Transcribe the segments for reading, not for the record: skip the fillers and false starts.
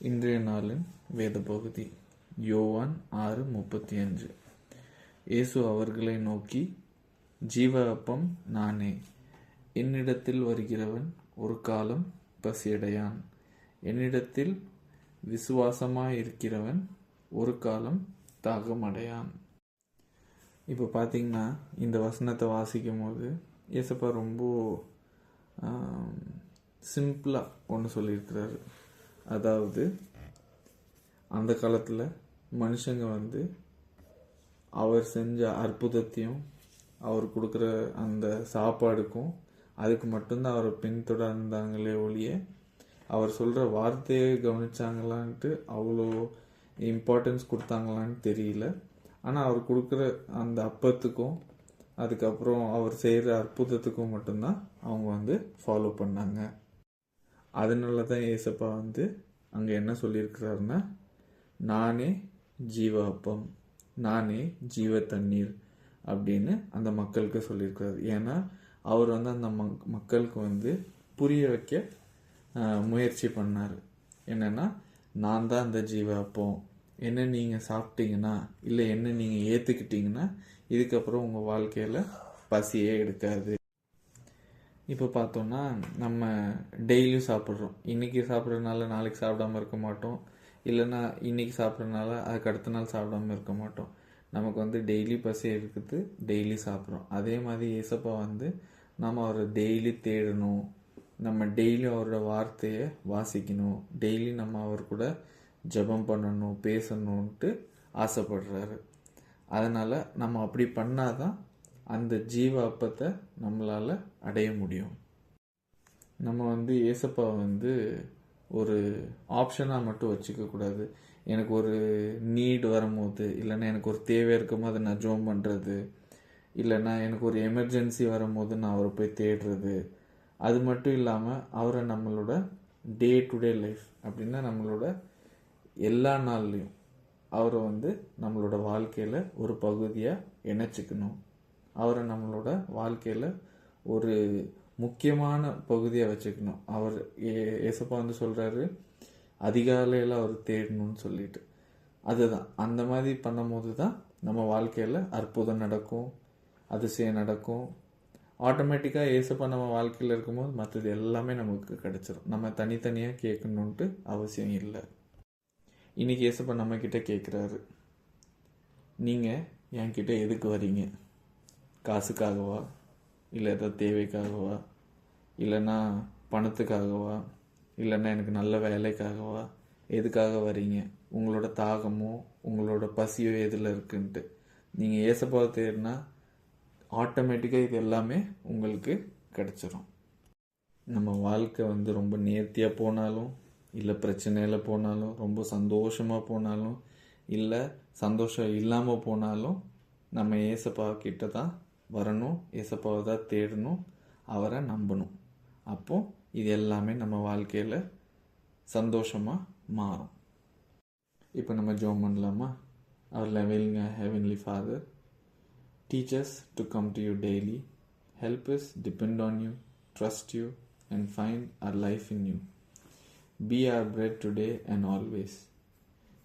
இன்றைய நாளின் வேத பகுதி யோவான் 6:35. இயேசு அவர்களை நோக்கி, ஜீவ அப்பம் நானே. என்னிடத்தில் வருகிறவன் ஒரு காலம் பசியடையான். என்னிடத்தில் விசுவாசமாயிருக்கிறவன் ஒரு காலம் தாகமடையான். இப்போ பார்த்தீங்கன்னா இந்த வசனத்தை வாசிக்கும் போது ஏசப்பா ரொம்ப சிம்பிளாக ஒன்று சொல்லியிருக்கிறாரு. அதாவது அந்த காலத்தில் மனுஷங்க அவர் செஞ்ச அற்புதத்தையும் அவர் கொடுக்குற அந்த சாப்பாடுக்கும் அதுக்கு மட்டும்தான் அவரை பின்தொடர்ந்தாங்களே ஒழிய அவர் சொல்கிற வார்த்தையை கவனிச்சாங்களான்ட்டு அவ்வளோ இம்பார்ட்டன்ஸ் கொடுத்தாங்களான்னு தெரியல. ஆனால் அவர் கொடுக்குற அந்த அப்பத்துக்கும் அதுக்கப்புறம் அவர் செய்கிற அற்புதத்துக்கும் மட்டும்தான் அவங்க ஃபாலோ பண்ணாங்க. அதனால தான் ஏசப்பா அங்கே என்ன சொல்லியிருக்கிறாருன்னா, நானே ஜீவ அப்பம், நானே ஜீவ தண்ணீர் அப்படின்னு அந்த மக்களுக்கு சொல்லியிருக்கிறாரு. ஏன்னா அவர் அந்த மக்களுக்கு புரிய வைக்க முயற்சி பண்ணார். என்னென்னா, நான் தான் அந்த ஜீவ அப்பம், என்ன நீங்கள் சாப்பிட்டீங்கன்னா இல்லை என்ன நீங்கள் ஏற்றுக்கிட்டீங்கன்னா இதுக்கப்புறம் உங்கள் வாழ்க்கையில் பசியே எடுக்காது. இப்போ பார்த்தோன்னா நம்ம டெய்லியும் சாப்பிட்றோம். இன்றைக்கி சாப்பிட்றதுனால நாளைக்கு சாப்பிடாமல் இருக்க மாட்டோம், இல்லைன்னா இன்றைக்கி சாப்பிட்றதுனால அதுக்கு அடுத்த நாள் சாப்பிடாமல் இருக்க மாட்டோம். நமக்கு டெய்லி பசி இருக்குது, டெய்லி சாப்பிட்றோம். அதே மாதிரி ஏசப்பா நம்ம அவரை டெய்லி தேடணும், நம்ம டெய்லி அவரோட வார்த்தையை வாசிக்கணும், டெய்லி நம்ம அவர் கூட ஜெபம் பண்ணணும், பேசணுன்ட்டு ஆசைப்படுறாரு. அதனால் நம்ம அப்படி பண்ணாதான் அந்த ஜீவ அப்பத்தை நம்மளால் அடைய முடியும். நம்ம ஏசப்பா ஒரு ஆப்ஷனாக மட்டும் வச்சுக்கக்கூடாது. எனக்கு ஒரு நீட் வரும்போது, இல்லைன்னா எனக்கு ஒரு தேவை இருக்கும் போது நான் ஜோம் பண்ணுறது, இல்லைன்னா எனக்கு ஒரு எமர்ஜென்சி வரும்போது நான் அவரை போய் தேடுறது. அது மட்டும் இல்லாமல் அவரை நம்மளோட டே டு டே லைஃப் அப்படின்னா நம்மளோட எல்லா நாள்லையும் அவரை நம்மளோட வாழ்க்கையில் ஒரு பகுதியாக இணைச்சிக்கணும். அவரை நம்மளோட வாழ்க்கையில் ஒரு முக்கியமான பகுதியாக வச்சுக்கணும். அவர் ஏசப்பா சொல்கிறாரு, அதிகாலையில் அவர் தேடணும்னு சொல்லிட்டு. அதுதான் அந்த மாதிரி பண்ணும்போது தான் நம்ம வாழ்க்கையில் அற்புதம் நடக்கும், அதிசயம் நடக்கும். ஆட்டோமேட்டிக்காக ஏசப்பா நம்ம வாழ்க்கையில் இருக்கும்போது மற்றது எல்லாமே நமக்கு கிடைச்சிடும். நம்ம தனித்தனியாக கேட்கணுன்ட்டு அவசியம் இல்லை. இன்றைக்கி ஏசப்பா நம்மக்கிட்ட கேட்குறாரு, நீங்கள் என்கிட்ட எதுக்கு வரீங்க? காசுக்காகவா, இல்லை ஏதாவது தேவைக்காகவா, இல்லைன்னா பணத்துக்காகவா, இல்லைன்னா எனக்கு நல்ல வேலைக்காகவா, எதுக்காக வரீங்க? உங்களோட தாகமோ உங்களோட பசியோ எதில் இருக்குன்ட்டு நீங்கள் ஏசப்பாவை தேடினா ஆட்டோமேட்டிக்காக இது எல்லாமே உங்களுக்கு கிடச்சிரும். நம்ம வாழ்க்கை ரொம்ப நேர்த்தியாக போனாலும், இல்லை பிரச்சனையில் போனாலும், ரொம்ப சந்தோஷமாக போனாலும், இல்லை சந்தோஷம் இல்லாமல் போனாலும் நம்ம ஏசப்பா கிட்ட தான் வரணும், ஏசப்பாவை தான் தேடணும், அவரை நம்பணும். அப்போ இது எல்லாமே நம்ம வாழ்க்கையில் சந்தோஷமாக மாறும். இப்போ நம்ம ஜெபம் பண்ணலாமா? Our loving Heavenly Father, teach us to come to you daily. Help us depend on you, trust you, and find our life in you. Be our bread today and always.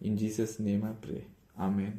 In Jesus' name I pray. Amen.